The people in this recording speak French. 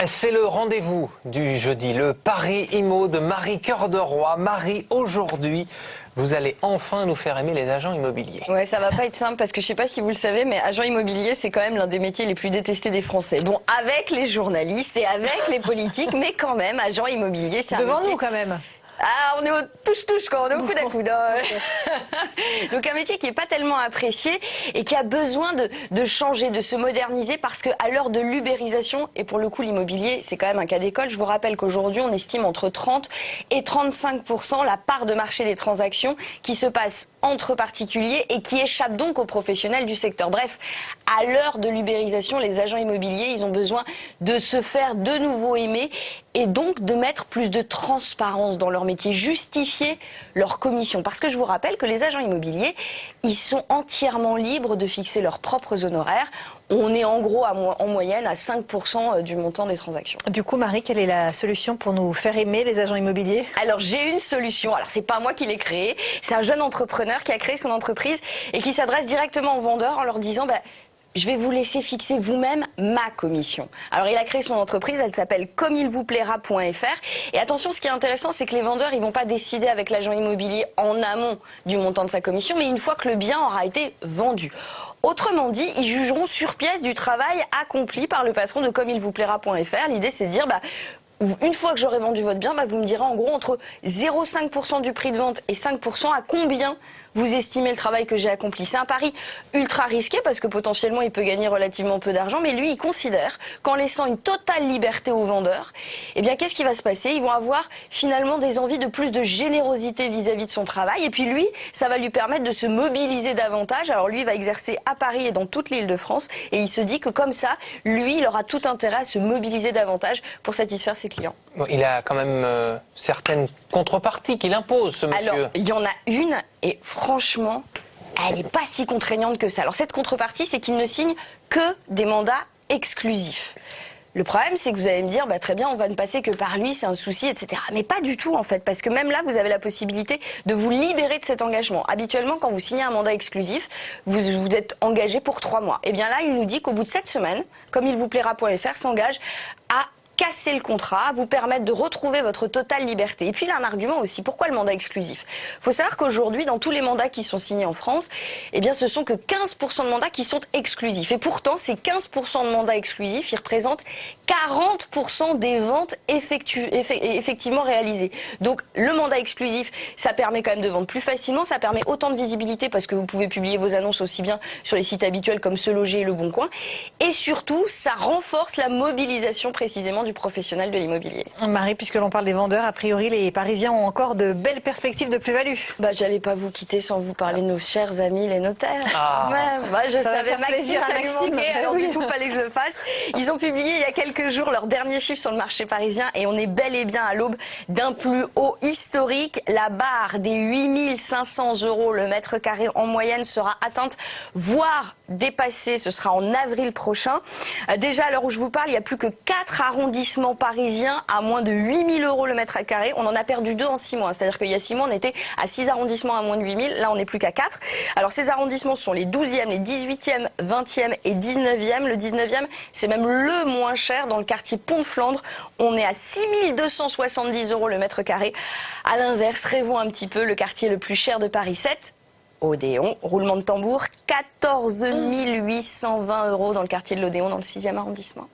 C'est le rendez-vous du jeudi, le Paris Immo de Marie Cœur de Roi. Marie, aujourd'hui, vous allez enfin nous faire aimer les agents immobiliers. Ouais, ça va pas être simple parce que je sais pas si vous le savez, mais agent immobilier, c'est quand même l'un des métiers les plus détestés des Français. Bon, avec les journalistes et avec les politiques, mais quand même, agent immobilier, c'est un devant métier... nous quand même. Ah, on est au touche-touche quand on est au coude à coude. Donc un métier qui est pas tellement apprécié et qui a besoin de changer, de se moderniser parce qu'à l'heure de l'ubérisation, et pour le coup l'immobilier c'est quand même un cas d'école, je vous rappelle qu'aujourd'hui on estime entre 30 et 35% la part de marché des transactions qui se passent entre particuliers et qui échappent donc aux professionnels du secteur. Bref, à l'heure de l'ubérisation, les agents immobiliers, ils ont besoin de se faire de nouveau aimer et donc de mettre plus de transparence dans leur métier, justifier leur commission. Parce que je vous rappelle que les agents immobiliers, ils sont entièrement libres de fixer leurs propres honoraires. On est en gros en moyenne à 5% du montant des transactions. Du coup, Marie, quelle est la solution pour nous faire aimer les agents immobiliers? Alors j'ai une solution. Alors c'est pas moi qui l'ai créée, c'est un jeune entrepreneur qui a créé son entreprise et qui s'adresse directement aux vendeurs en leur disant je vais vous laisser fixer vous-même ma commission. Alors il a créé son entreprise, elle s'appelle comeilvouplaira.fr. Et attention, ce qui est intéressant, c'est que les vendeurs, ils vont pas décider avec l'agent immobilier en amont du montant de sa commission, mais une fois que le bien aura été vendu. Autrement dit, ils jugeront sur pièce du travail accompli par le patron de comeilvouplaira.fr. L'idée, c'est de dire, une fois que j'aurai vendu votre bien, vous me direz en gros entre 0,5% du prix de vente et 5% à combien vous estimez le travail que j'ai accompli. C'est un pari ultra risqué parce que potentiellement il peut gagner relativement peu d'argent, mais lui il considère qu'en laissant une totale liberté aux vendeurs, qu'est-ce qui va se passer? Ils vont avoir finalement des envies de plus de générosité vis-à-vis de son travail et puis lui, ça va lui permettre de se mobiliser davantage. Alors lui il va exercer à Paris et dans toute l'Île-de-France et il se dit que comme ça, lui il aura tout intérêt à se mobiliser davantage pour satisfaire ses clients. Bon, il a quand même certaines contreparties qu'il impose, ce monsieur. Alors, il y en a une, et franchement, elle n'est pas si contraignante que ça. Alors, cette contrepartie, c'est qu'il ne signe que des mandats exclusifs. Le problème, c'est que vous allez me dire, très bien, on va ne passer que par lui, c'est un souci, etc. Mais pas du tout, en fait, parce que même là, vous avez la possibilité de vous libérer de cet engagement. Habituellement, quand vous signez un mandat exclusif, vous êtes engagé pour 3 mois. Et bien là, il nous dit qu'au bout de 7 semaines, comeilvouplaira.fr s'engage à casser le contrat, vous permettre de retrouver votre totale liberté. Et puis il a un argument aussi. Pourquoi le mandat exclusif? Il faut savoir qu'aujourd'hui, dans tous les mandats qui sont signés en France, ce sont que 15% de mandats qui sont exclusifs. Et pourtant, ces 15% de mandats exclusifs, ils représentent 40% des ventes effectivement réalisées. Donc le mandat exclusif, ça permet quand même de vendre plus facilement, ça permet autant de visibilité parce que vous pouvez publier vos annonces aussi bien sur les sites habituels comme Se Loger et Le Bon Coin. Et surtout, ça renforce la mobilisation précisément du professionnel de l'immobilier. Marie, puisque l'on parle des vendeurs, a priori les Parisiens ont encore de belles perspectives de plus-value. J'allais pas vous quitter sans vous parler de nos chers amis les notaires. Je ça savais va faire plaisir à Maxime. Alors du coup, fallait que je le fasse. Ils ont publié il y a quelques jours leurs derniers chiffres sur le marché parisien et on est bel et bien à l'aube d'un plus haut historique. La barre des 8 500 € le mètre carré en moyenne sera atteinte, voire dépassée. Ce sera en avril prochain. Déjà, à l'heure où je vous parle, il n'y a plus que 4 arrondissements parisiens à moins de 8 000 € le mètre carré. On en a perdu 2 en 6 mois. C'est-à-dire qu'il y a 6 mois, on était à 6 arrondissements à moins de 8 000. Là, on n'est plus qu'à 4. Alors, ces arrondissements sont les 12e, les 18e, 20e et 19e. Le 19e, c'est même le moins cher dans le quartier Pont de Flandre. On est à 6 270 € le mètre carré. À l'inverse, rêvons un petit peu, le quartier le plus cher de Paris 7, Odéon, roulement de tambour, 14 820 € dans le quartier de l'Odéon, dans le 6e arrondissement.